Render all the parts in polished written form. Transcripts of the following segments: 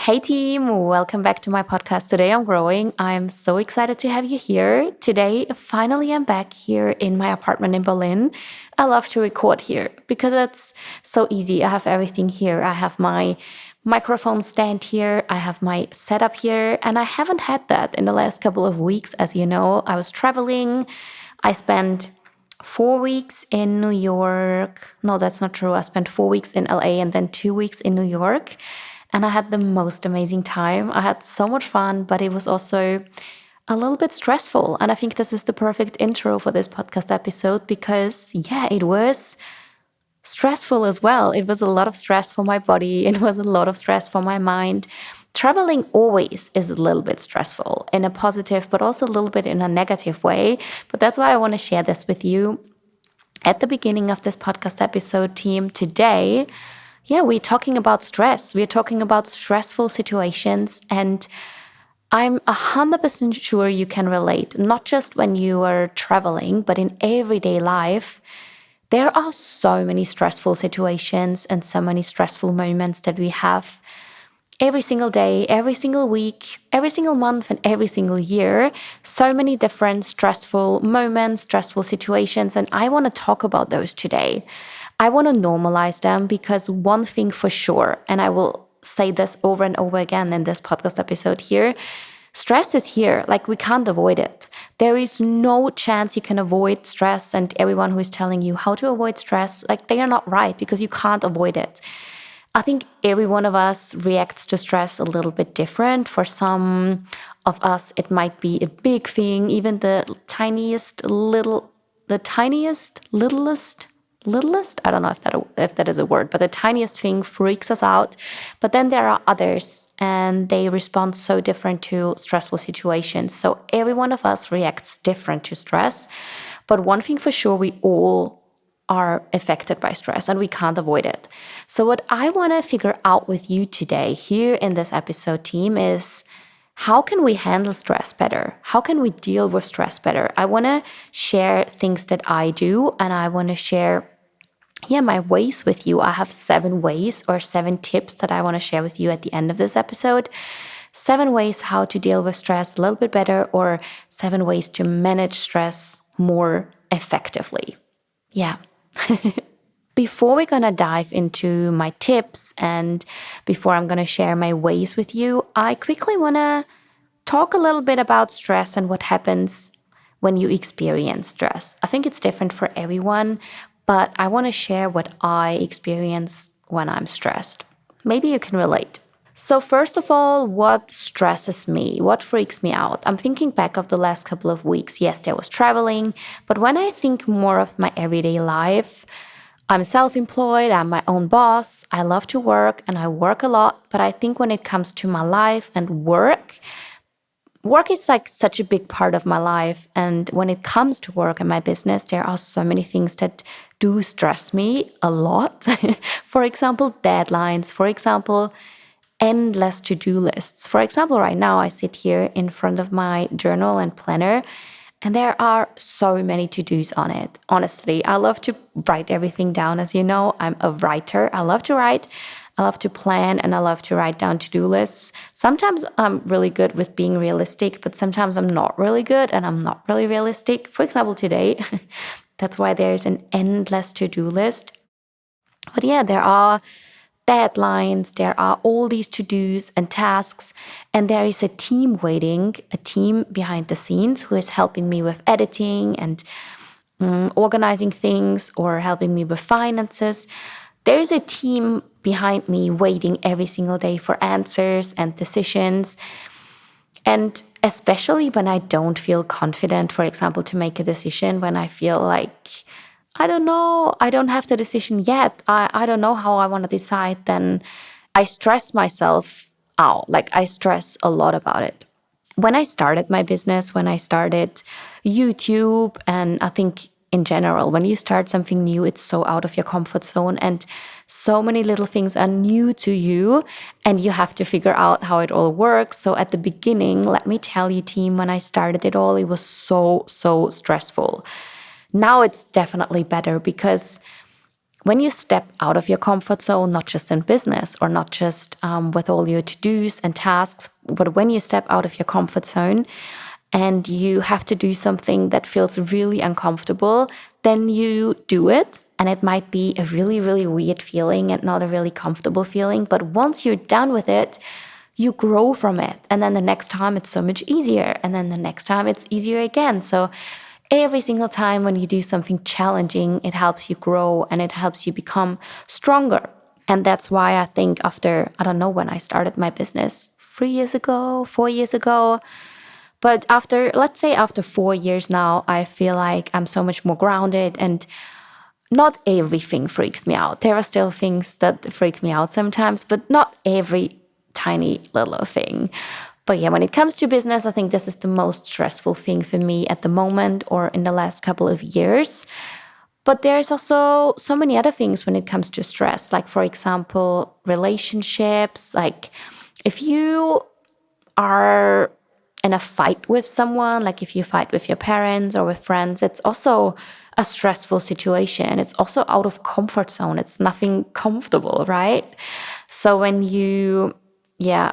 Hey team, welcome back to my podcast. Today I'm growing. I'm so excited to have you here. Today, finally, I'm back here in my apartment in Berlin. I love to record here because it's so easy. I have everything here. I have my microphone stand here. I have my setup here, and I haven't had that in the last couple of weeks. As you know, I was traveling. I spent 4 weeks in New York. No, that's not true. I spent 4 weeks in LA and then 2 weeks in New York. And I had the most amazing time. I had so much fun, but it was also a little bit stressful. And I think this is the perfect intro for this podcast episode because, it was stressful as well. It was a lot of stress for my body, it was a lot of stress for my mind. Traveling always is a little bit stressful in a positive, but also a little bit in a negative way. But that's why I want to share this with you at the beginning of this podcast episode, team. Today, we're talking about stress. We're talking about stressful situations. And I'm 100% sure you can relate, not just when you are traveling, but in everyday life. There are so many stressful situations and so many stressful moments that we have every single day, every single week, every single month, and every single year. So many different stressful moments, stressful situations. And I want to talk about those today. I want to normalize them because one thing for sure, and I will say this over and over again in this podcast episode here, stress is here. Like, we can't avoid it. There is no chance you can avoid stress, and everyone who is telling you how to avoid stress, like, they are not right because you can't avoid it. I think every one of us reacts to stress a little bit different. For some of us, it might be a big thing, even the tiniest, littlest, I don't know if that is a word, but the tiniest thing freaks us out. But then there are others, and they respond so different to stressful situations. So every one of us reacts different to stress. But one thing for sure, we all are affected by stress and we can't avoid it. So what I want to figure out with you today here in this episode, team, is how can we handle stress better? How can we deal with stress better? I want to share things that I do, and I want to share my ways with you. I have 7 ways or 7 tips that I want to share with you at the end of this episode. 7 ways how to deal with stress a little bit better, or 7 ways to manage stress more effectively. Before we're going to dive into my tips and before I'm going to share my ways with you, I quickly want to talk a little bit about stress and what happens when you experience stress. I think it's different for everyone, but I want to share what I experience when I'm stressed. Maybe you can relate. So first of all, what stresses me? What freaks me out? I'm thinking back of the last couple of weeks. Yes, there was traveling, but when I think more of my everyday life, I'm self-employed, I'm my own boss, I love to work and I work a lot, but I think when it comes to my life and work is like such a big part of my life. And when it comes to work and my business, there are so many things that do stress me a lot. For example, deadlines. For example, endless to-do lists. For example, right now I sit here in front of my journal and planner, and there are so many to-dos on it. Honestly, I love to write everything down. As you know, I'm a writer. I love to write. I love to plan, and I love to write down to-do lists. Sometimes I'm really good with being realistic, but sometimes I'm not really good and I'm not really realistic. For example, today, that's why there's an endless to-do list. But there are deadlines, there are all these to-dos and tasks, and there is a team waiting, a team behind the scenes who is helping me with editing and organizing things or helping me with finances. There is a team behind me waiting every single day for answers and decisions. And especially when I don't feel confident, for example, to make a decision, when I feel like, I don't know, I don't have the decision yet, I don't know how I want to decide, then I stress myself out. Like, I stress a lot about it. When I started my business, when I started YouTube, and I think in general, when you start something new, it's so out of your comfort zone and so many little things are new to you and you have to figure out how it all works. So at the beginning, let me tell you, team, when I started it all, it was so stressful. Now it's definitely better because when you step out of your comfort zone, not just in business or not just with all your to-dos and tasks, but when you step out of your comfort zone and you have to do something that feels really uncomfortable, then you do it. And it might be a really, really weird feeling and not a really comfortable feeling. But once you're done with it, you grow from it. And then the next time it's so much easier. And then the next time it's easier again. So every single time when you do something challenging, it helps you grow and it helps you become stronger. And that's why I think after, I don't know when I started my business, 3 years ago, 4 years ago. But after, let's say after 4 years now, I feel like I'm so much more grounded and not everything freaks me out. There are still things that freak me out sometimes, but not every tiny little thing. But yeah, when it comes to business, I think this is the most stressful thing for me at the moment or in the last couple of years. But there's also so many other things when it comes to stress, like, for example, relationships. Like, if you are in a fight with someone, like if you fight with your parents or with friends, it's also a stressful situation. It's also out of comfort zone. It's nothing comfortable, right? So when you, yeah,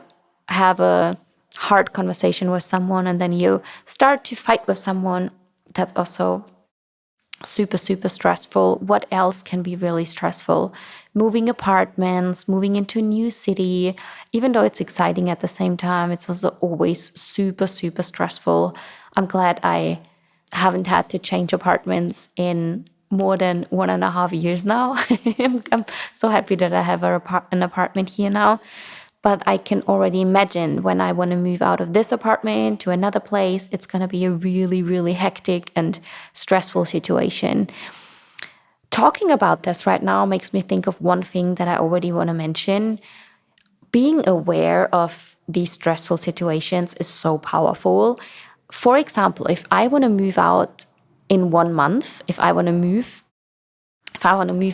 have a hard conversation with someone and then you start to fight with someone, that's also super, super stressful. What else can be really stressful? Moving apartments, moving into a new city, even though it's exciting at the same time, it's also always super, super stressful. I'm glad I haven't had to change apartments in more than 1.5 years now. I'm so happy that I have an apartment here now. But I can already imagine when I want to move out of this apartment to another place, it's going to be a really, really hectic and stressful situation. Talking about this right now makes me think of one thing that I already want to mention. Being aware of these stressful situations is so powerful. For example, if I want to move out in 1 month, if I want to move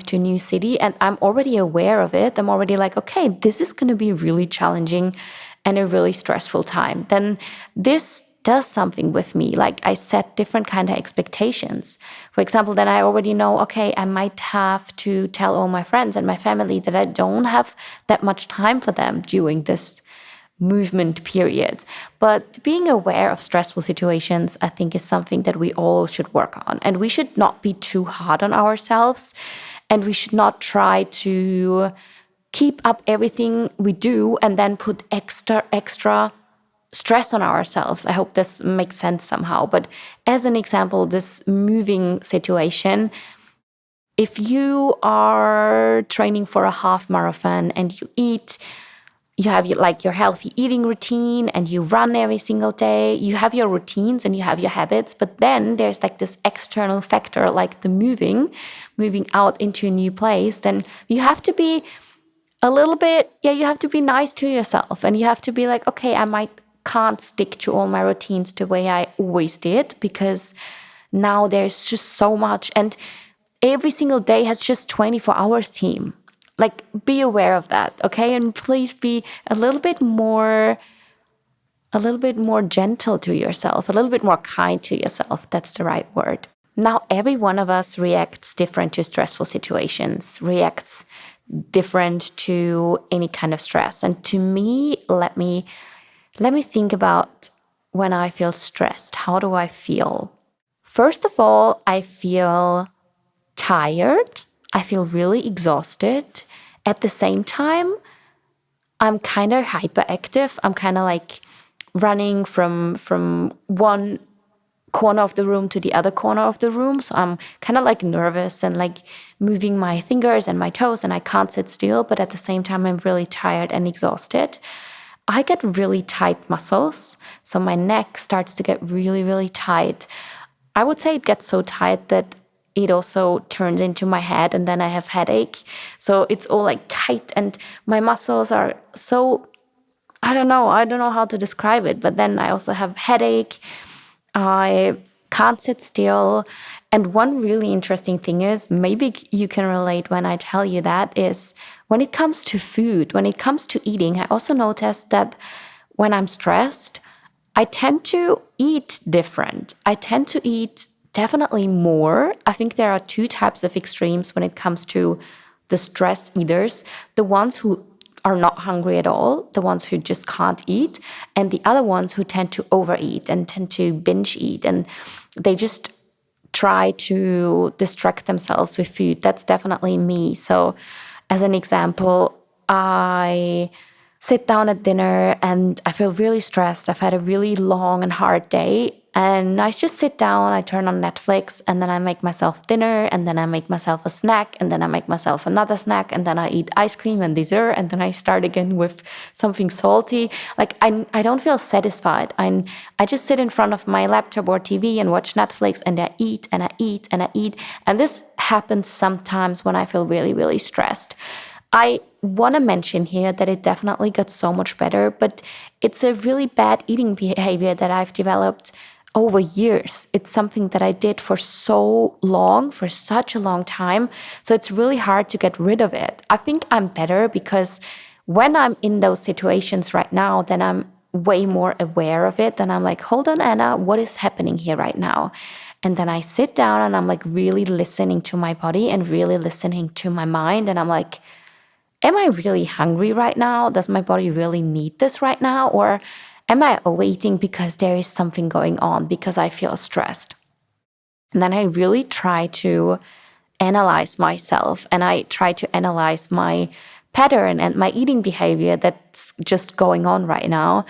to a new city and I'm already aware of it, I'm already like, okay, this is going to be really challenging and a really stressful time, then this does something with me. Like, I set different kind of expectations. For example, then I already know, okay, I might have to tell all my friends and my family that I don't have that much time for them during this movement period. But being aware of stressful situations, I think, is something that we all should work on. And we should not be too hard on ourselves. And we should not try to keep up everything we do and then put extra stress on ourselves. I hope this makes sense somehow. But as an example, this moving situation, if you are training for a half marathon and you have your healthy eating routine and you run every single day, you have your routines and you have your habits, but then there's like this external factor, like the moving out into a new place, then you have to be a little bit, you have to be nice to yourself and you have to be like, okay, can't stick to all my routines the way I always did, because now there's just so much and every single day has just 24 hours team. Like, be aware of that, okay? And please be a little bit more gentle to yourself, a little bit more kind to yourself. That's the right word. Now, every one of us reacts different to stressful situations, reacts different to any kind of stress. And to me, let me think about when I feel stressed. How do I feel? First of all, I feel tired. I feel really exhausted. At the same time, I'm kind of hyperactive. I'm kind of like running from one corner of the room to the other corner of the room. So I'm kind of like nervous and like moving my fingers and my toes and I can't sit still. But at the same time, I'm really tired and exhausted. I get really tight muscles. So my neck starts to get really, really tight. I would say it gets so tight that it also turns into my head and then I have headache. So it's all like tight and my muscles are so, I don't know how to describe it, but then I also have headache. I can't sit still. And one really interesting thing is, maybe you can relate when I tell you that, is when it comes to food, when it comes to eating, I also noticed that when I'm stressed, I tend to eat different. I tend to eat definitely more. I think there are two types of extremes when it comes to the stress eaters: the ones who are not hungry at all, the ones who just can't eat, and the other ones who tend to overeat and tend to binge eat, and they just try to distract themselves with food. That's definitely me. So, as an example, I sit down at dinner and I feel really stressed. I've had a really long and hard day. And I just sit down, I turn on Netflix, and then I make myself dinner, and then I make myself a snack, and then I make myself another snack, and then I eat ice cream and dessert, and then I start again with something salty. Like I don't feel satisfied. I just sit in front of my laptop or TV and watch Netflix, and I eat and I eat and I eat. And this happens sometimes when I feel really, really stressed. I want to mention here that it definitely got so much better, but it's a really bad eating behavior that I've developed over years. It's something that I did for so long, for such a long time. So it's really hard to get rid of it. I think I'm better because when I'm in those situations right now, then I'm way more aware of it. Then I'm like, hold on, Anna, what is happening here right now? And then I sit down and I'm like really listening to my body and really listening to my mind. And I'm like, am I really hungry right now? Does my body really need this right now? Or am I waiting because there is something going on, because I feel stressed? And then I really try to analyze myself, and I try to analyze my pattern and my eating behavior that's just going on right now.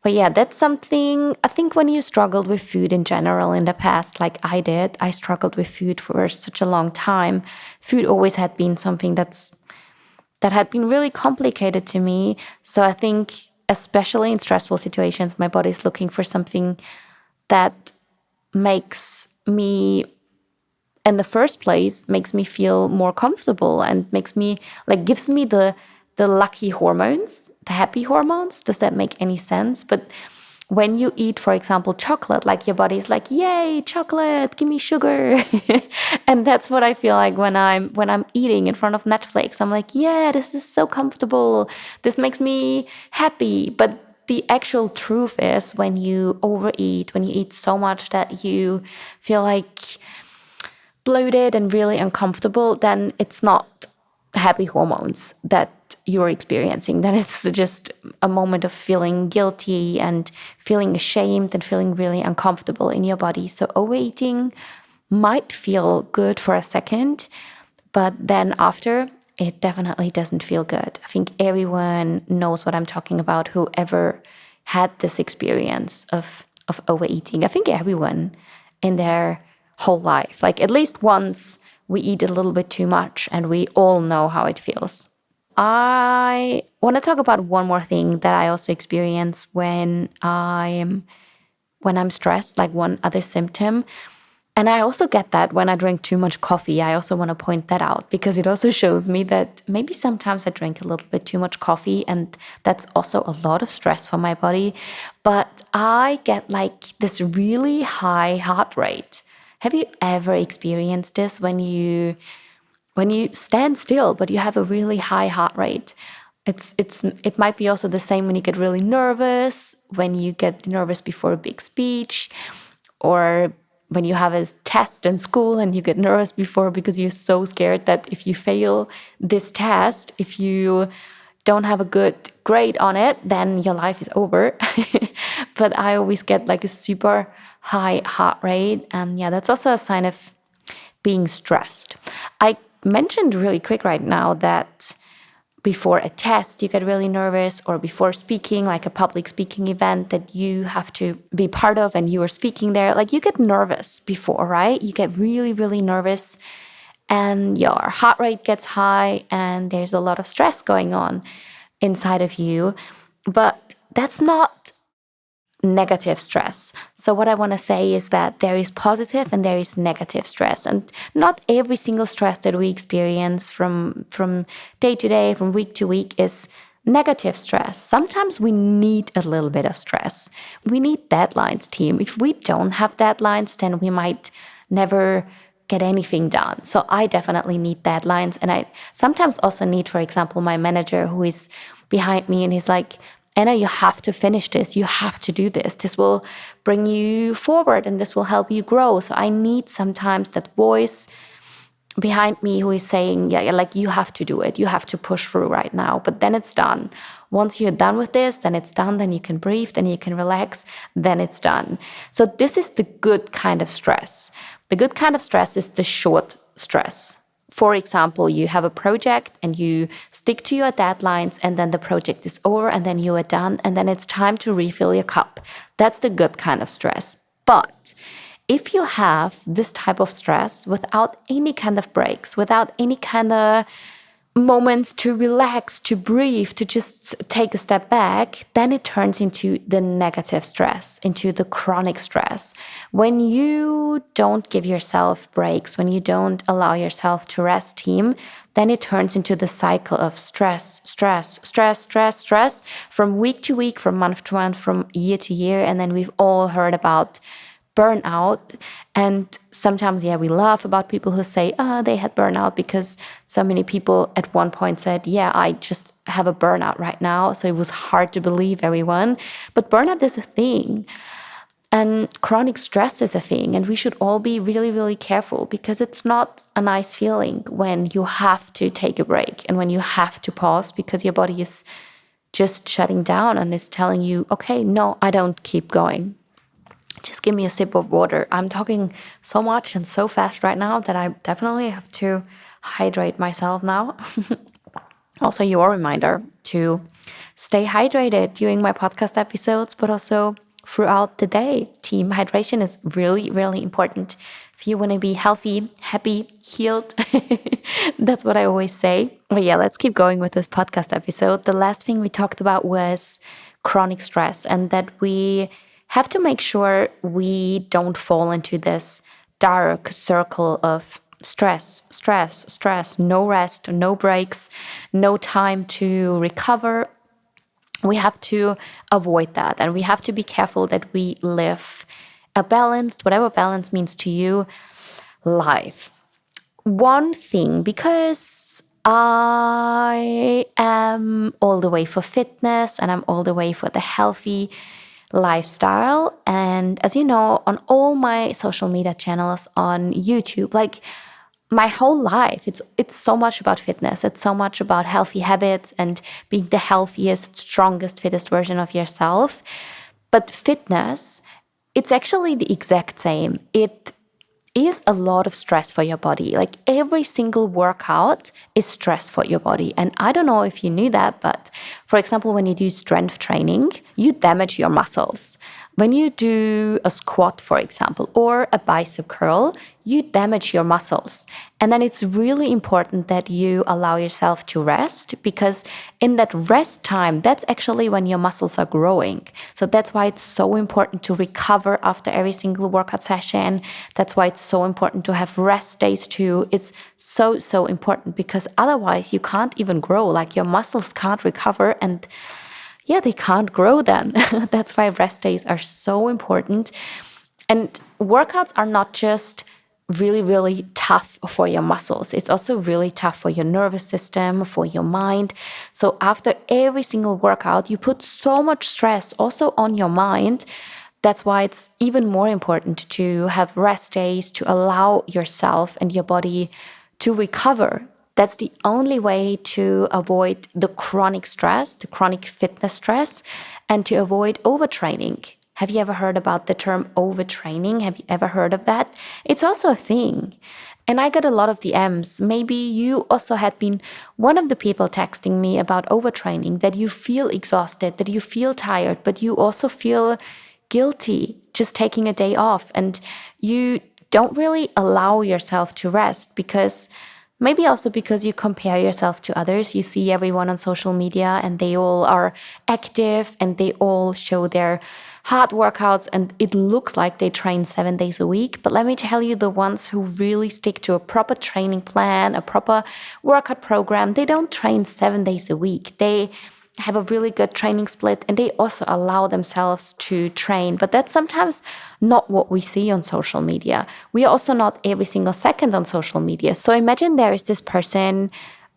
But yeah, that's something I think when you struggled with food in general in the past, like I did, I struggled with food for such a long time. Food always had been something that had been really complicated to me. So I think, especially in stressful situations, my body's looking for something that makes me, in the first place, makes me feel more comfortable and makes me, like, gives me the lucky hormones, the happy hormones. Does that make any sense? But when you eat, for example, chocolate, like your body's like, yay, chocolate, give me sugar. And that's what I feel like when I'm eating in front of Netflix. I'm like, yeah, this is so comfortable. This makes me happy. But the actual truth is, when you overeat, when you eat so much that you feel like bloated and really uncomfortable, then it's not happy hormones that you're experiencing. Then it's just a moment of feeling guilty and feeling ashamed and feeling really uncomfortable in your body. So overeating might feel good for a second, but then after, it definitely doesn't feel good. I think everyone knows what I'm talking about, whoever had this experience of overeating. I think everyone in their whole life, like at least once, we eat a little bit too much, and we all know how it feels. I want to talk about one more thing that I also experience when I'm stressed, like one other symptom. And I also get that when I drink too much coffee. I also want to point that out because it also shows me that maybe sometimes I drink a little bit too much coffee, and that's also a lot of stress for my body. But I get like this really high heart rate. Have you ever experienced this when you stand still, but you have a really high heart rate? It might be also the same when you get really nervous, when you get nervous before a big speech, or when you have a test in school and you get nervous before because you're so scared that if you fail this test, if you don't have a good grade on it, then your life is over. But I always get like a super high heart rate. And yeah, that's also a sign of being stressed. I mentioned really quick right now that before a test, you get really nervous, or before speaking, like a public speaking event that you have to be part of and you are speaking there, like you get nervous before, right? You get really, really nervous, and your heart rate gets high, and there's a lot of stress going on inside of you. But that's not negative stress. So what I want to say is that there is positive and there is negative stress, and not every single stress that we experience from day to day, from week to week, is negative stress. Sometimes we need a little bit of stress. We need deadlines, team. If we don't have deadlines, then we might never get anything done. So I definitely need deadlines, and I sometimes also need, for example, my manager who is behind me and he's like, Anna, you have to finish this. You have to do this. This will bring you forward and this will help you grow. So I need sometimes that voice behind me who is saying, yeah, like you have to do it. You have to push through right now. But then it's done. Once you're done with this, then it's done. Then you can breathe. Then you can relax. Then it's done. So this is the good kind of stress. The good kind of stress is the short stress. For example, you have a project and you stick to your deadlines, and then the project is over, and then you are done, and then it's time to refill your cup. That's the good kind of stress. But if you have this type of stress without any kind of breaks, without any kind of moments to relax, to breathe, to just take a step back, then it turns into the negative stress, into the chronic stress. When you don't give yourself breaks, when you don't allow yourself to rest, team, then it turns into the cycle of stress, stress, stress, stress, stress, from week to week, from month to month, from year to year. And then we've all heard about burnout. And sometimes, yeah, we laugh about people who say, they had burnout, because so many people at one point said, yeah, I just have a burnout right now. So it was hard to believe everyone. But burnout is a thing. And chronic stress is a thing. And we should all be really, really careful, because it's not a nice feeling when you have to take a break and when you have to pause because your body is just shutting down and is telling you, okay, no, I don't keep going. Just give me a sip of water. I'm talking so much and so fast right now that I definitely have to hydrate myself now. Also, your reminder to stay hydrated during my podcast episodes, but also throughout the day. Team hydration is really, really important if you want to be healthy, happy, healed. That's what I always say. But yeah, let's keep going with this podcast episode. The last thing we talked about was chronic stress, and that we have to make sure we don't fall into this dark circle of stress, stress, stress, no rest, no breaks, no time to recover. We have to avoid that, and we have to be careful that we live a balanced, whatever balance means to you, life. One thing, because I am all the way for fitness and I'm all the way for the healthy lifestyle. And as you know, on all my social media channels, on YouTube, like my whole life, it's so much about fitness. It's so much about healthy habits and being the healthiest, strongest, fittest version of yourself. But fitness, it's actually the exact same. It is a lot of stress for your body. Like every single workout is stress for your body. And I don't know if you knew that, but for example, when you do strength training, you damage your muscles. When you do a squat, for example, or a bicep curl, you damage your muscles. And then it's really important that you allow yourself to rest, because in that rest time, that's actually when your muscles are growing. So that's why it's so important to recover after every single workout session. That's why it's so important to have rest days too. It's so, so important, because otherwise you can't even grow. Like your muscles can't recover, and yeah, they can't grow then. That's why rest days are so important. And workouts are not just really, really tough for your muscles. It's also really tough for your nervous system, for your mind. So after every single workout, you put so much stress also on your mind. That's why it's even more important to have rest days, to allow yourself and your body to recover. That's the only way to avoid the chronic stress, the chronic fitness stress, and to avoid overtraining. Have you ever heard about the term overtraining? Have you ever heard of that? It's also a thing. And I got a lot of DMs. Maybe you also had been one of the people texting me about overtraining, that you feel exhausted, that you feel tired, but you also feel guilty just taking a day off, and you don't really allow yourself to rest, because maybe also because you compare yourself to others. You see everyone on social media and they all are active and they all show their hard workouts, and it looks like they train 7 days a week. But let me tell you, the ones who really stick to a proper training plan, a proper workout program, they don't train 7 days a week. They have a really good training split, and they also allow themselves to train. But that's sometimes not what we see on social media. We are also not every single second on social media. So imagine there is this person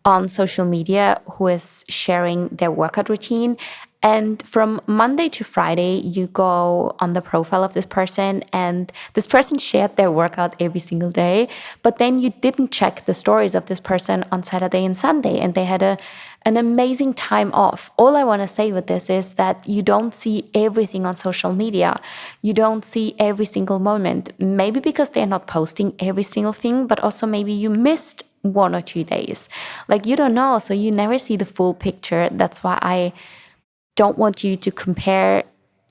on social media who is sharing their workout routine, And from Monday to Friday, you go on the profile of this person, and this person shared their workout every single day. But then you didn't check the stories of this person on Saturday and Sunday, and they had an amazing time off. All I want to say with this is that you don't see everything on social media. You don't see every single moment. Maybe because they're not posting every single thing, but also maybe you missed 1 or 2 days. Like you don't know, so you never see the full picture. That's why I don't want you to compare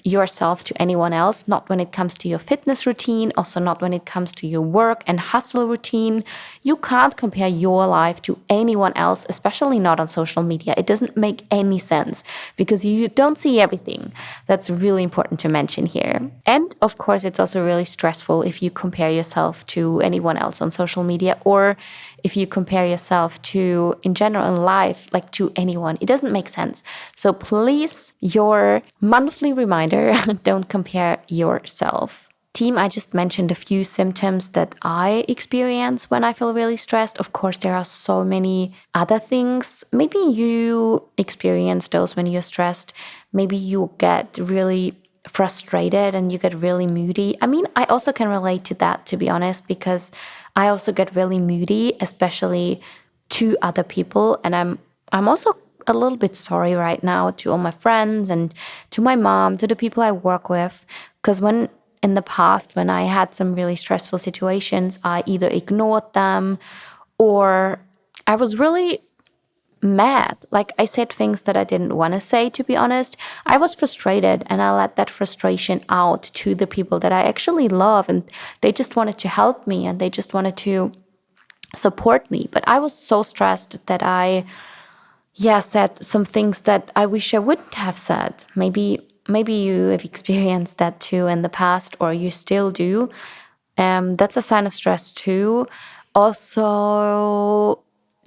yourself to anyone else, not when it comes to your fitness routine, also not when it comes to your work and hustle routine. You can't compare your life to anyone else, especially not on social media. It doesn't make any sense because you don't see everything. That's really important to mention here. And of course, it's also really stressful if you compare yourself to anyone else on social media, or if you compare yourself to, in general in life, like to anyone. It doesn't make sense. So please, your monthly reminder, don't compare yourself. Team, I just mentioned a few symptoms that I experience when I feel really stressed. Of course, there are so many other things. Maybe you experience those when you're stressed. Maybe you get really frustrated and you get really moody. I mean, I also can relate to that, to be honest, because I also get really moody, especially to other people. And I'm also a little bit sorry right now to all my friends and to my mom, to the people I work with, because when in the past, when I had some really stressful situations, I either ignored them or I was really mad. Like I said things that I didn't want to say, to be honest. I was frustrated and I let that frustration out to the people that I actually love, and they just wanted to help me and they just wanted to support me. But I was so stressed that I said some things that I wish I wouldn't have said. Maybe you have experienced that too in the past, or you still do. That's a sign of stress too. Also,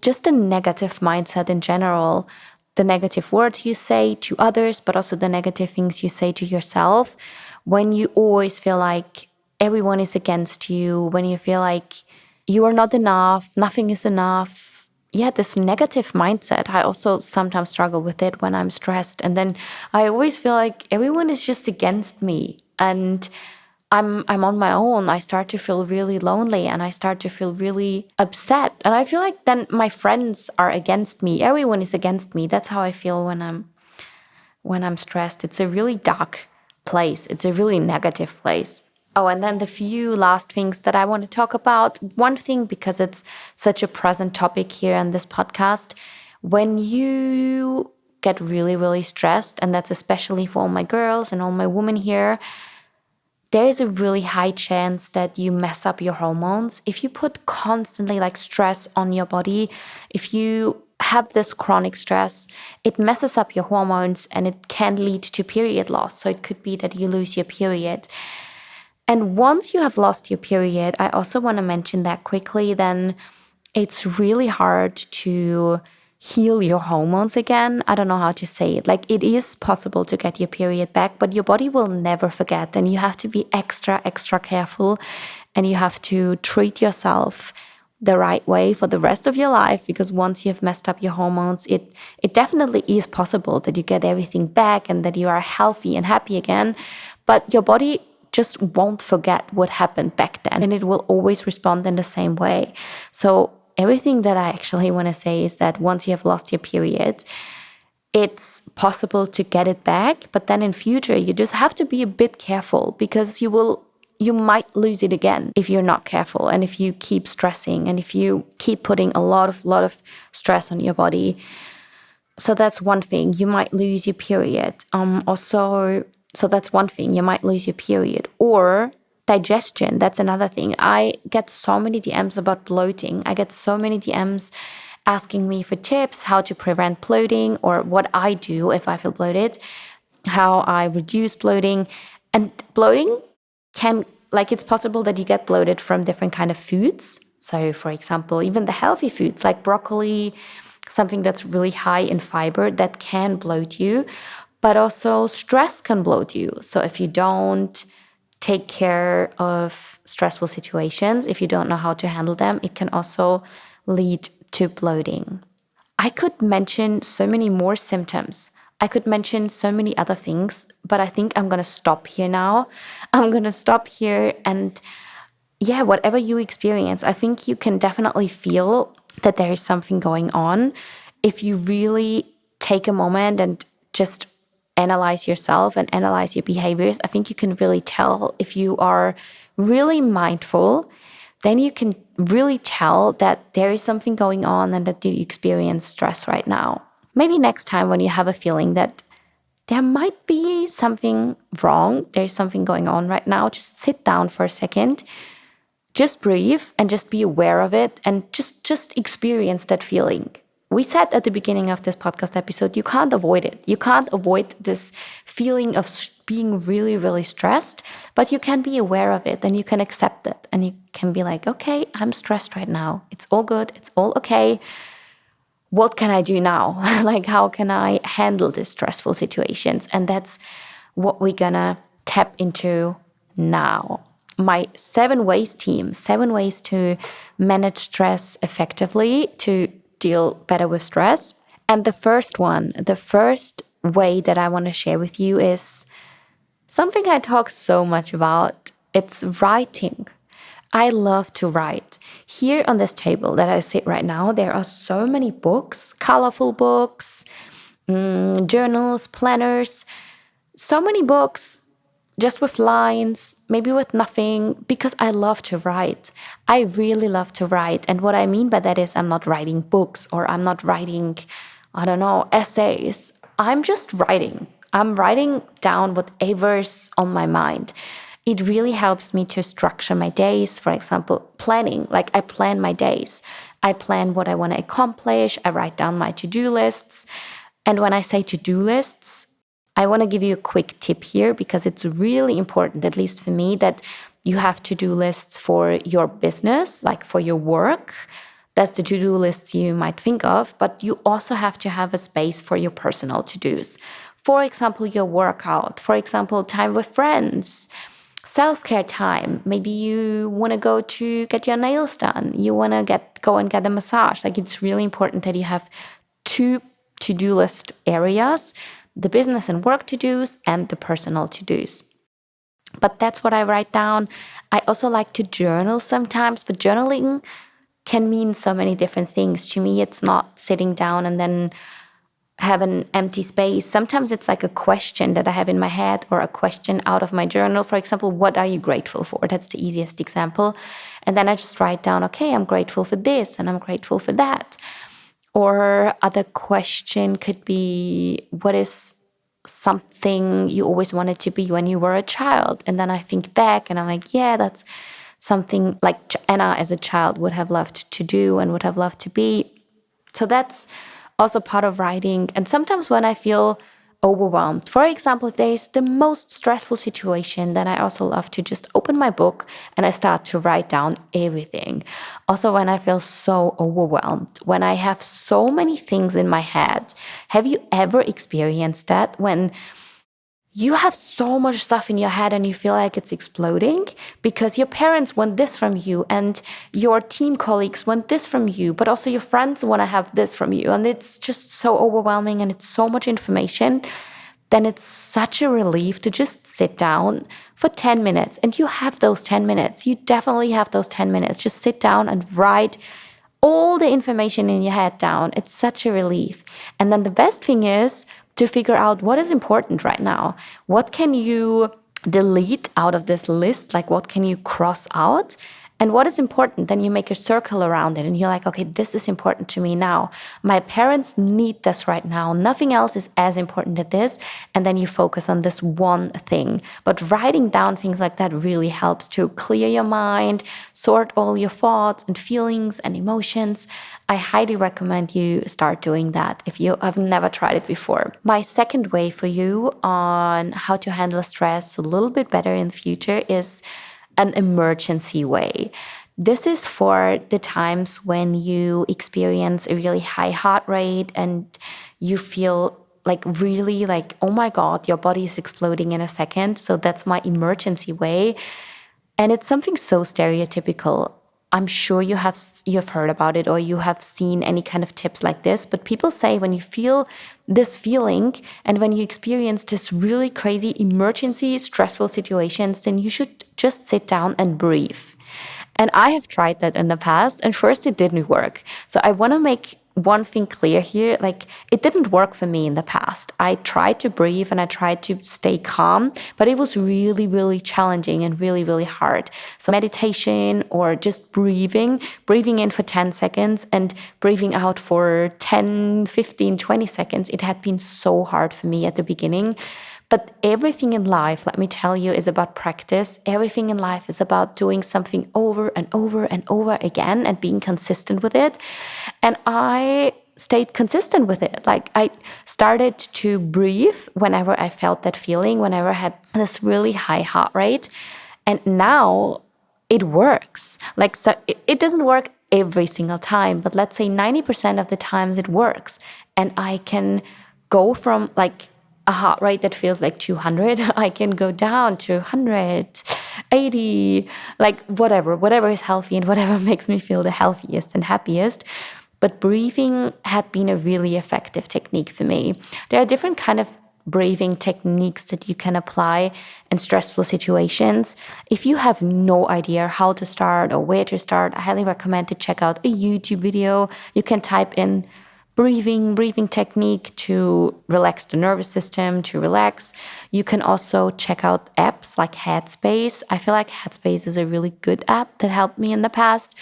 just a negative mindset in general, the negative words you say to others, but also the negative things you say to yourself. When you always feel like everyone is against you, when you feel like you are not enough, nothing is enough. Yeah, this negative mindset. I also sometimes struggle with it when I'm stressed. And then I always feel like everyone is just against me. And I'm on my own. I start to feel really lonely and I start to feel really upset. And I feel like then my friends are against me. Everyone is against me. That's how I feel when I'm stressed. It's a really dark place. It's a really negative place. Oh, and then the few last things that I want to talk about. One thing, because it's such a present topic here on this podcast, when you get really, really stressed, and that's especially for all my girls and all my women here, there is a really high chance that you mess up your hormones. If you put constantly like stress on your body, if you have this chronic stress, it messes up your hormones and it can lead to period loss. So it could be that you lose your period. And once you have lost your period, I also want to mention that quickly, then it's really hard to heal your hormones again. I don't know how to say it. Like it is possible to get your period back, but your body will never forget. And you have to be extra, extra careful. And you have to treat yourself the right way for the rest of your life, because once you've messed up your hormones, it definitely is possible that you get everything back and that you are healthy and happy again. But your body just won't forget what happened back then, and it will always respond in the same way. So everything that I actually want to say is that once you have lost your period, it's possible to get it back, but then in future you just have to be a bit careful, because you might lose it again if you're not careful, and if you keep stressing and if you keep putting a lot of stress on your body. So that's one thing. You might lose your period. So that's one thing. You might lose your period. Or digestion. That's another thing. I get so many DMs about bloating. I get so many DMs asking me for tips, how to prevent bloating, or what I do if I feel bloated, how I reduce bloating. And bloating can, like, it's possible that you get bloated from different kind of foods. So for example, even the healthy foods like broccoli, something that's really high in fiber, that can bloat you. But also stress can bloat you. So if you don't take care of stressful situations, if you don't know how to handle them, it can also lead to bloating. I could mention so many more symptoms. I could mention so many other things, but I think I'm going to stop here now. I'm going to stop here and yeah, whatever you experience, I think you can definitely feel that there is something going on if you really take a moment and just analyze yourself and analyze your behaviors. I think you can really tell if you are really mindful, then you can really tell that there is something going on and that you experience stress right now. Maybe next time when you have a feeling that there might be something wrong, there's something going on right now, just sit down for a second, just breathe and just be aware of it and just experience that feeling. We said at the beginning of this podcast episode, you can't avoid it. You can't avoid this feeling of being really, really stressed, but you can be aware of it and you can accept it. And you can be like, okay, I'm stressed right now. It's all good. It's all okay. What can I do now? Like, how can I handle these stressful situations? And that's what we're gonna tap into now. My 7 ways team, 7 ways to manage stress effectively, to deal better with stress. And the first way that I want to share with you is something I talk so much about. It's writing. I love to write. Here on this table that I sit right now, there are so many books, colorful books, journals, planners, so many books just with lines, maybe with nothing, because I love to write. I really love to write. And what I mean by that is I'm not writing books or I'm not writing, I don't know, essays. I'm just writing. I'm writing down whatever's on my mind. It really helps me to structure my days. For example, planning, like I plan my days. I plan what I want to accomplish. I write down my to-do lists. And when I say to-do lists, I want to give you a quick tip here because it's really important, at least for me, that you have to-do lists for your business, like for your work. That's the to-do lists you might think of, but you also have to have a space for your personal to-dos. For example, your workout, for example, time with friends, self-care time. Maybe you want to go to get your nails done. You want to go and get a massage. Like it's really important that you have 2 to-do list areas, the business and work to-dos and the personal to-dos. But that's what I write down. I also like to journal sometimes, but journaling can mean so many different things. To me, it's not sitting down and then have an empty space. Sometimes it's like a question that I have in my head or a question out of my journal. For example, what are you grateful for? That's the easiest example. And then I just write down, okay, I'm grateful for this and I'm grateful for that. Or other question could be, what is something you always wanted to be when you were a child? And then I think back and I'm like, yeah, that's something like Anna as a child would have loved to do and would have loved to be. So that's also part of writing. And sometimes when I feel overwhelmed, for example, if there is the most stressful situation, then I also love to just open my book and I start to write down everything. Also, when I feel so overwhelmed, when I have so many things in my head, have you ever experienced that when you have so much stuff in your head and you feel like it's exploding because your parents want this from you and your team colleagues want this from you, but also your friends want to have this from you. And it's just so overwhelming and it's so much information. Then it's such a relief to just sit down for 10 minutes. And you have those 10 minutes. You definitely have those 10 minutes. Just sit down and write all the information in your head down. It's such a relief. And then the best thing is to figure out what is important right now. What can you delete out of this list? Like what can you cross out? And what is important? Then you make a circle around it and you're like, okay, this is important to me now. My parents need this right now. Nothing else is as important as this. And then you focus on this one thing. But writing down things like that really helps to clear your mind, sort all your thoughts and feelings and emotions. I highly recommend you start doing that if you have never tried it before. My second way for you on how to handle stress a little bit better in the future is an emergency way. This is for the times when you experience a really high heart rate and you feel like really like, oh my God, your body is exploding in a second. So that's my emergency way. And it's something so stereotypical. I'm sure you've heard about it or you have seen any kind of tips like this, but people say when you feel this feeling and when you experience this really crazy emergency stressful situations, then you should just sit down and breathe. And I have tried that in the past, and first it didn't work. So I want to make one thing clear here. Like, it didn't work for me in the past. I tried to breathe and I tried to stay calm, but it was really, really challenging and really, really hard. So meditation or just breathing in for 10 seconds and breathing out for 10, 15, 20 seconds, it had been so hard for me at the beginning. But everything in life, let me tell you, is about practice. Everything in life is about doing something over and over and over again and being consistent with it. And I stayed consistent with it. Like, I started to breathe whenever I felt that feeling, whenever I had this really high heart rate. And now it works. Like, so it doesn't work every single time, but let's say 90% of the times it works. And I can go from like a heart rate that feels like 200, I can go down to 100, 80, like whatever is healthy and whatever makes me feel the healthiest and happiest. But breathing had been a really effective technique for me. There are different kind of breathing techniques that you can apply in stressful situations. If you have no idea how to start or where to start, I highly recommend to check out a YouTube video. You can type in breathing technique to relax the nervous system, to relax. You can also check out apps like Headspace. I feel like Headspace is a really good app that helped me in the past.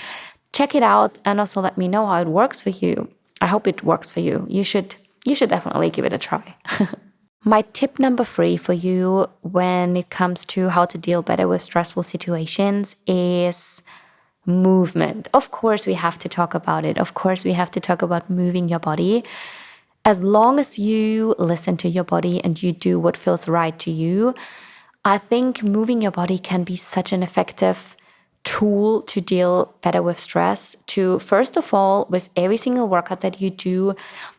Check it out and also let me know how it works for you. I hope it works for you. You should definitely give it a try. My tip number 3 for you when it comes to how to deal better with stressful situations is movement. Of course, we have to talk about it. Of course, we have to talk about moving your body. As long as you listen to your body and you do what feels right to you, I think moving your body can be such an effective tool to deal better with stress. To first of all, with every single workout that you do,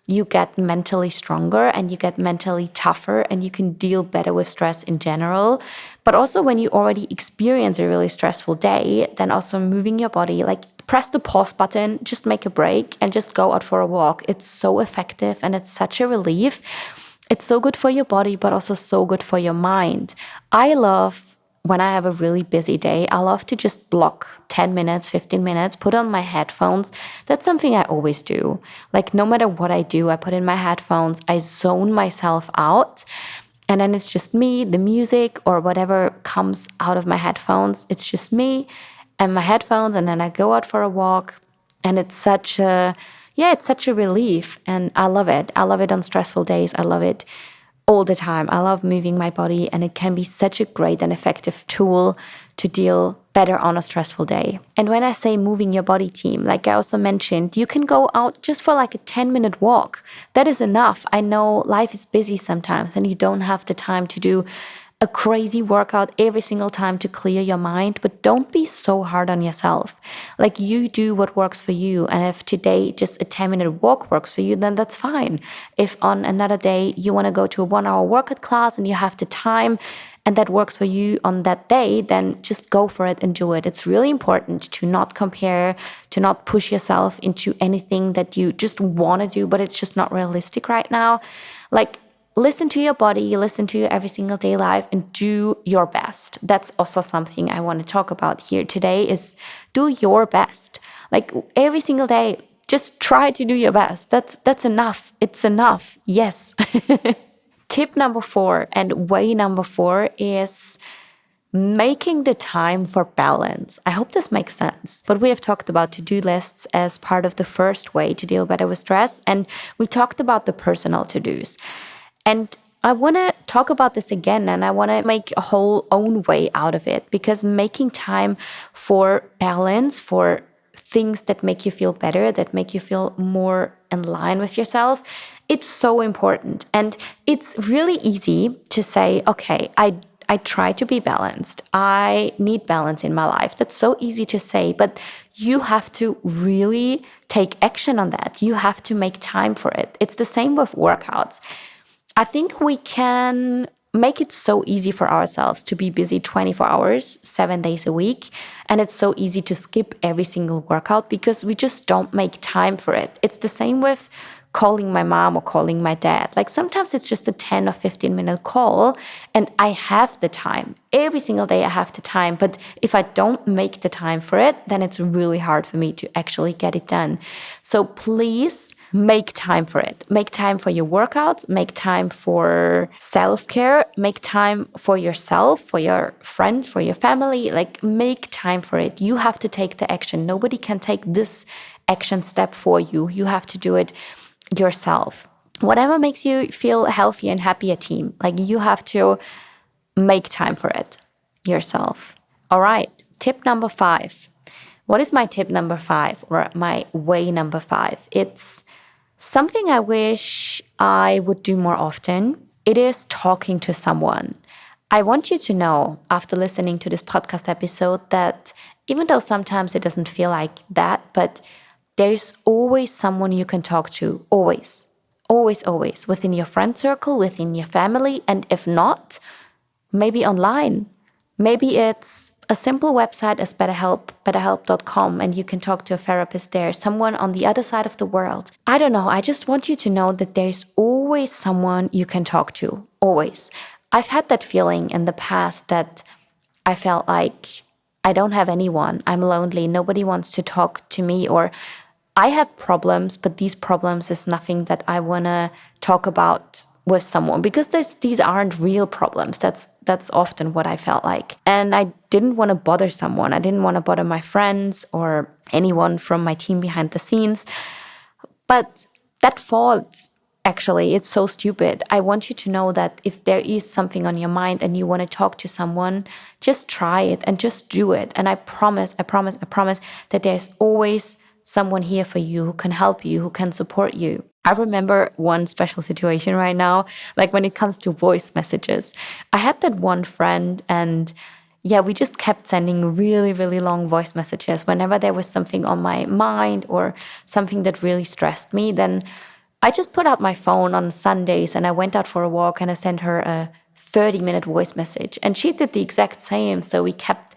you get mentally stronger and you get mentally tougher and you can deal better with stress in general. But also when you already experience a really stressful day, then also moving your body, like press the pause button, just make a break and just go out for a walk. It's so effective and it's such a relief. It's so good for your body, but also so good for your mind. I love when I have a really busy day, I love to just block 10 minutes, 15 minutes, put on my headphones. That's something I always do. Like, no matter what I do, I put in my headphones, I zone myself out. And then it's just me, the music, or whatever comes out of my headphones. It's just me and my headphones. And then I go out for a walk. And it's such a relief. And I love it. I love it on stressful days. I love it all the time. I love moving my body, and it can be such a great and effective tool to deal better on a stressful day. And when I say moving your body, team, like I also mentioned, you can go out just for like a 10-minute walk. That is enough. I know life is busy sometimes and you don't have the time to do a crazy workout every single time to clear your mind, but don't be so hard on yourself. Like, you do what works for you. And if today just a 10-minute walk works for you, then that's fine. If on another day you want to go to a 1-hour workout class and you have the time and that works for you on that day, then just go for it and do it. It's really important to not compare, to not push yourself into anything that you just want to do, but it's just not realistic right now. Like, listen to your body, listen to your every single day life and do your best. That's also something I want to talk about here today is do your best. Like, every single day, just try to do your best. That's enough. It's enough. Yes. Tip number 4 and way number 4 is making the time for balance. I hope this makes sense. But we have talked about to-do lists as part of the first way to deal better with stress. And we talked about the personal to-dos. And I want to talk about this again, and I want to make a whole own way out of it, because making time for balance, for things that make you feel better, that make you feel more in line with yourself, it's so important. And it's really easy to say, okay, I try to be balanced. I need balance in my life. That's so easy to say, but you have to really take action on that. You have to make time for it. It's the same with workouts. I think we can make it so easy for ourselves to be busy 24 hours, 7 days a week. And it's so easy to skip every single workout because we just don't make time for it. It's the same with calling my mom or calling my dad. Like sometimes it's just a 10 or 15-minute call and I have the time. Every single day I have the time. But if I don't make the time for it, then it's really hard for me to actually get it done. So please make time for it. Make time for your workouts, make time for self-care, make time for yourself, for your friends, for your family. Like make time for it. You have to take the action. Nobody can take this action step for you. You have to do it yourself. Whatever makes you feel healthy and happy, a team. Like you have to make time for it yourself. All right. Tip number 5. What is my tip number 5 or my way number 5? It's something I wish I would do more often. It is talking to someone. I want you to know after listening to this podcast episode that even though sometimes it doesn't feel like that, but there's always someone you can talk to. Always. Always, always. Within your friend circle, within your family. And if not, maybe online. Maybe it's a simple website as BetterHelp, betterhelp.com, and you can talk to a therapist there, someone on the other side of the world. I don't know. I just want you to know that there's always someone you can talk to. Always. I've had that feeling in the past that I felt like I don't have anyone. I'm lonely. Nobody wants to talk to me, or I have problems, but these problems is nothing that I want to talk about with someone because these aren't real problems. That's often what I felt like. And I didn't want to bother someone. I didn't want to bother my friends or anyone from my team behind the scenes. But that thought, actually, it's so stupid. I want you to know that if there is something on your mind and you want to talk to someone, just try it and just do it. And I promise that there's always someone here for you who can help you, who can support you. I remember one special situation right now, like when it comes to voice messages. I had that one friend and yeah, we just kept sending really, really long voice messages. Whenever there was something on my mind or something that really stressed me, then I just put out my phone on Sundays and I went out for a walk and I sent her a 30-minute voice message. And she did the exact same. So we kept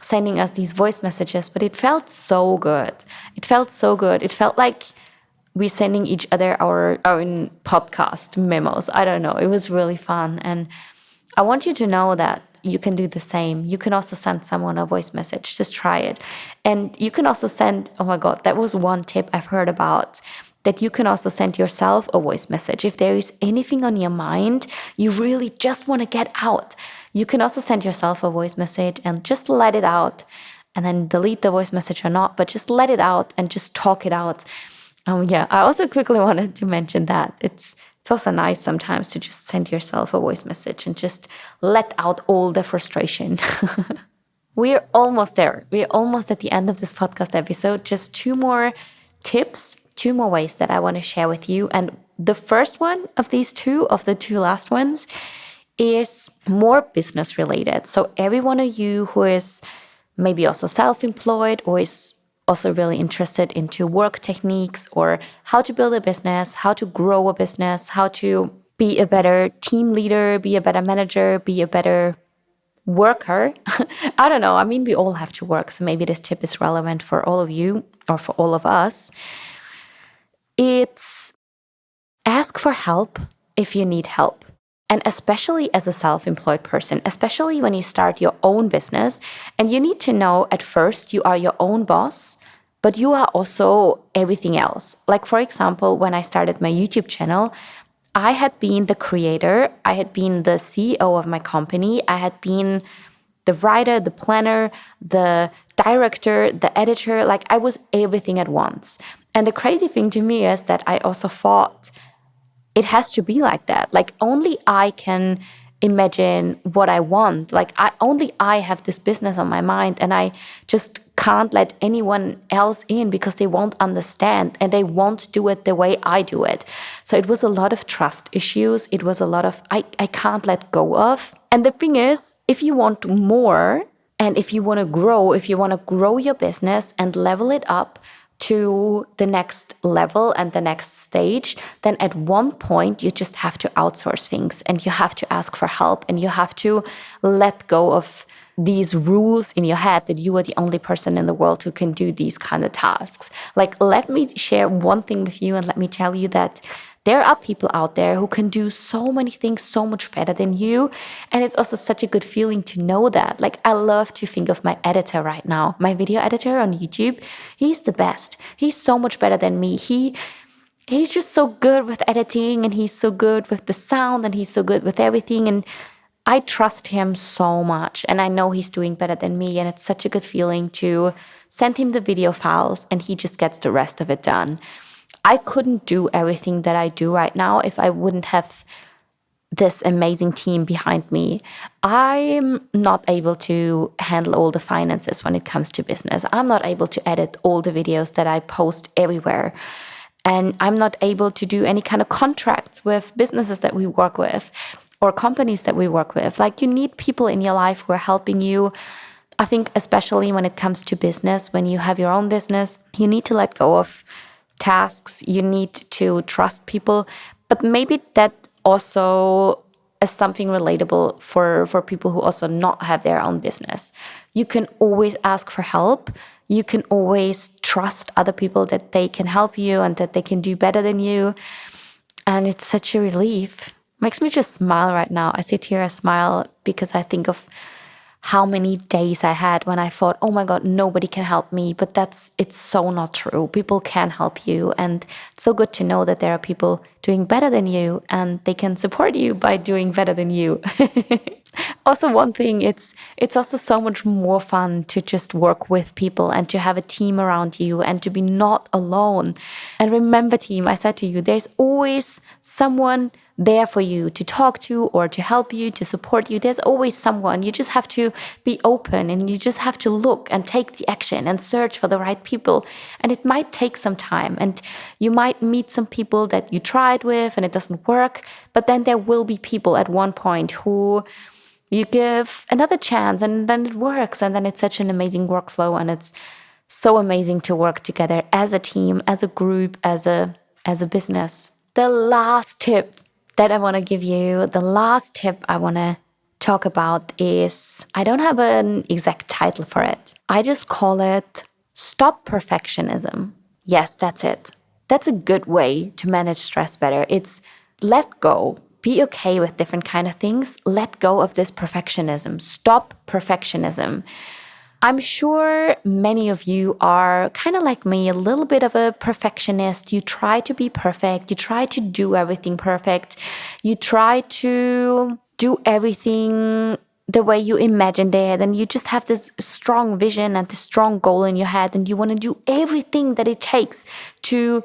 sending us these voice messages, but it felt so good. It felt so good. It felt like we're sending each other our own podcast memos. I don't know. It was really fun. And I want you to know that you can do the same. You can also send someone a voice message. Just try it. And you can also send, oh my God, that was one tip I've heard about, that you can also send yourself a voice message. If there is anything on your mind, you really just want to get out, you can also send yourself a voice message and just let it out and then delete the voice message or not, but just let it out and just talk it out. Yeah, I also quickly wanted to mention that it's also nice sometimes to just send yourself a voice message and just let out all the frustration. We're almost there. We're almost at the end of this podcast episode. Just 2 more tips, 2 more ways that I want to share with you. And the first one of these 2, of the 2 last ones, is more business related. So every one of you who is maybe also self-employed or is also really interested into work techniques or how to build a business, how to grow a business, how to be a better team leader, be a better manager, be a better worker. I don't know. I mean, we all have to work. So maybe this tip is relevant for all of you or for all of us. It's ask for help if you need help. And especially as a self-employed person, especially when you start your own business, and you need to know at first you are your own boss, but you are also everything else. Like, for example, when I started my YouTube channel, I had been the creator, I had been the CEO of my company, I had been the writer, the planner, the director, the editor. Like, I was everything at once. And the crazy thing to me is that I also thought it has to be like that. Like, only I can imagine what I want. Like, only I have this business on my mind, and I just can't let anyone else in because they won't understand and they won't do it the way I do it. So it was a lot of trust issues. It was a lot of I can't let go of. And the thing is, if you want more and if you want to grow your business and level it up, to the next level and the next stage, then at one point you just have to outsource things and you have to ask for help and you have to let go of these rules in your head that you are the only person in the world who can do these kind of tasks. Like, let me share one thing with you and let me tell you that there are people out there who can do so many things so much better than you. And it's also such a good feeling to know that. Like, I love to think of my editor right now, my video editor on YouTube. He's the best. He's so much better than me. He's just so good with editing and he's so good with the sound and he's so good with everything. And I trust him so much and I know he's doing better than me. And it's such a good feeling to send him the video files and he just gets the rest of it done. I couldn't do everything that I do right now if I wouldn't have this amazing team behind me. I'm not able to handle all the finances when it comes to business. I'm not able to edit all the videos that I post everywhere. And I'm not able to do any kind of contracts with businesses that we work with or companies that we work with. Like, you need people in your life who are helping you. I think especially when it comes to business, when you have your own business, you need to let go of tasks, you need to trust people. But maybe that also is something relatable for people who also not have their own business. You can always ask for help. You can always trust other people that they can help you and that they can do better than you. And it's such a relief. Makes me just smile right now. I sit here, I smile because I think of how many days I had when I thought, oh my God, nobody can help me. But it's so not true. People can help you. And it's so good to know that there are people doing better than you and they can support you by doing better than you. Also, one thing, it's also so much more fun to just work with people and to have a team around you and to be not alone. And remember, team, I said to you, there's always someone there for you to talk to or to help you, to support you. There's always someone. You just have to be open and you just have to look and take the action and search for the right people. And it might take some time and you might meet some people that you tried with and it doesn't work. But then there will be people at one point who you give another chance and then it works. And then it's such an amazing workflow and it's so amazing to work together as a team, as a group, as a business. The last tip that I want to give you, the last tip I want to talk about is, I don't have an exact title for it. I just call it Stop Perfectionism. Yes, that's it. That's a good way to manage stress better. It's let go. Be okay with different kind of things. Let go of this perfectionism. Stop perfectionism. I'm sure many of you are kind of like me, a little bit of a perfectionist. You try to be perfect. You try to do everything perfect. You try to do everything the way you imagined it. And you just have this strong vision and this strong goal in your head. And you want to do everything that it takes to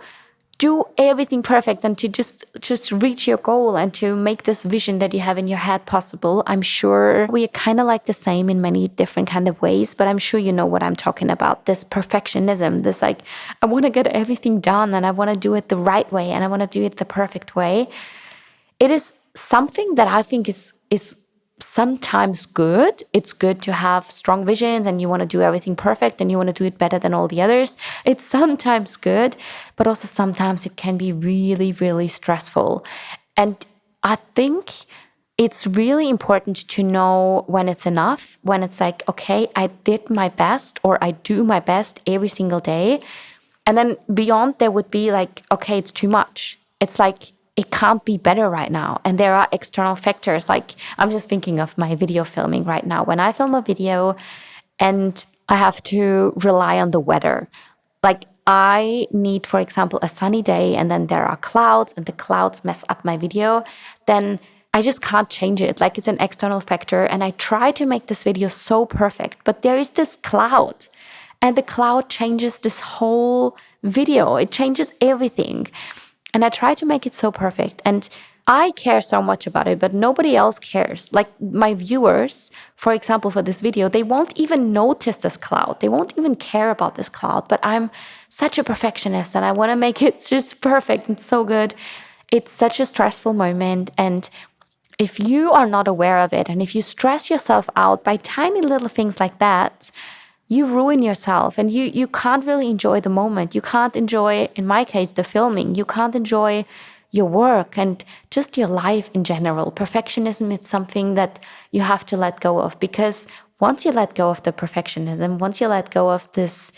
do everything perfect and to just reach your goal and to make this vision that you have in your head possible. I'm sure we are kind of like the same in many different kind of ways, but I'm sure you know what I'm talking about. This perfectionism, this like, I want to get everything done and I want to do it the right way and I want to do it the perfect way. It is something that I think is sometimes good. It's good to have strong visions and you want to do everything perfect and you want to do it better than all the others. It's sometimes good, but also sometimes it can be really, really stressful. And I think it's really important to know when it's enough, when it's like, okay, I did my best or I do my best every single day. And then beyond there would be like, okay, it's too much. It's like, it can't be better right now. And there are external factors. Like, I'm just thinking of my video filming right now. When I film a video and I have to rely on the weather, like I need, for example, a sunny day and then there are clouds and the clouds mess up my video, then I just can't change it. Like, it's an external factor. And I try to make this video so perfect, but there is this cloud and the cloud changes this whole video. It changes everything. And I try to make it so perfect. And I care so much about it, but nobody else cares. Like my viewers, for example, for this video, they won't even notice this cloud. They won't even care about this cloud. But I'm such a perfectionist and I want to make it just perfect and so good. It's such a stressful moment. And if you are not aware of it and if you stress yourself out by tiny little things like that, you ruin yourself and you can't really enjoy the moment. You can't enjoy, in my case, the filming. You can't enjoy your work and just your life in general. Perfectionism is something that you have to let go of, because once you let go of the perfectionism, once you let go of this,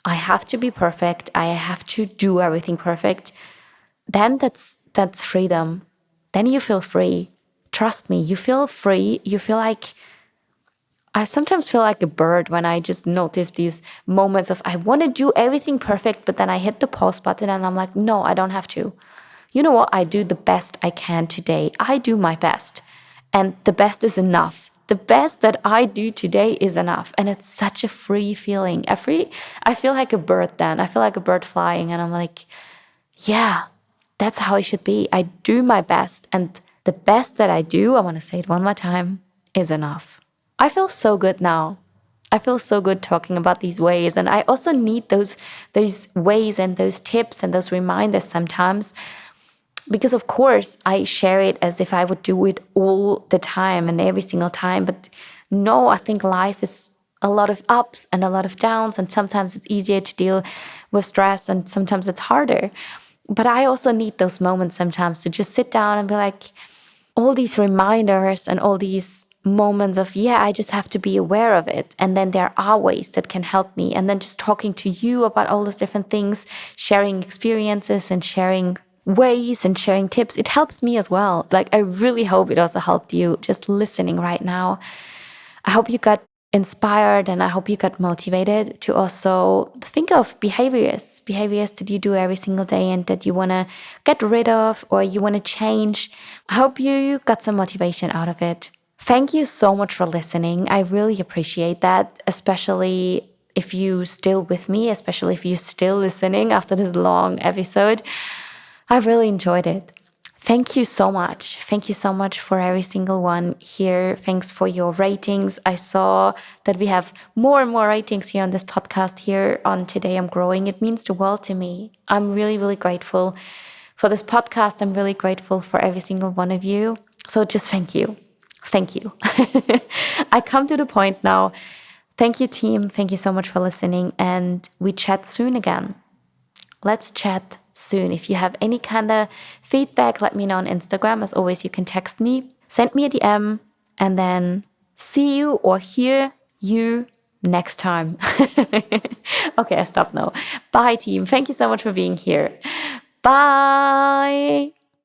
I have to be perfect, I have to do everything perfect, then that's freedom. Then you feel free. Trust me, you feel free. You feel like, I sometimes feel like a bird when I just notice these moments of I want to do everything perfect, but then I hit the pause button and I'm like, no, I don't have to. You know what? I do the best I can today. I do my best. And the best is enough. The best that I do today is enough. And it's such a free feeling. I feel like a bird then. I feel like a bird flying. And I'm like, yeah, that's how it should be. I do my best. And the best that I do, I want to say it one more time, is enough. I feel so good now. I feel so good talking about these ways. And I also need those ways and those tips and those reminders sometimes, because of course I share it as if I would do it all the time and every single time. But no, I think life is a lot of ups and a lot of downs. And sometimes it's easier to deal with stress and sometimes it's harder. But I also need those moments sometimes to just sit down and be like, all these reminders and all these moments of, yeah, I just have to be aware of it. And then there are ways that can help me. And then just talking to you about all those different things, sharing experiences and sharing ways and sharing tips, it helps me as well. Like, I really hope it also helped you just listening right now. I hope you got inspired and I hope you got motivated to also think of behaviors that you do every single day and that you want to get rid of or you want to change. I hope you got some motivation out of it. Thank you so much for listening. I really appreciate that, especially if you still with me, especially if you're still listening after this long episode. I really enjoyed it. Thank you so much. Thank you so much for every single one here. Thanks for your ratings. I saw that we have more and more ratings here on this podcast here on Today I'm Growing. It means the world to me. I'm really, really grateful for this podcast. I'm really grateful for every single one of you. So just thank you. Thank you. I come to the point now. Thank you, team. Thank you so much for listening. And we chat soon again. Let's chat soon. If you have any kind of feedback, let me know on Instagram. As always, you can text me, send me a DM, and then see you or hear you next time. Okay, I stop now. Bye, team. Thank you so much for being here. Bye.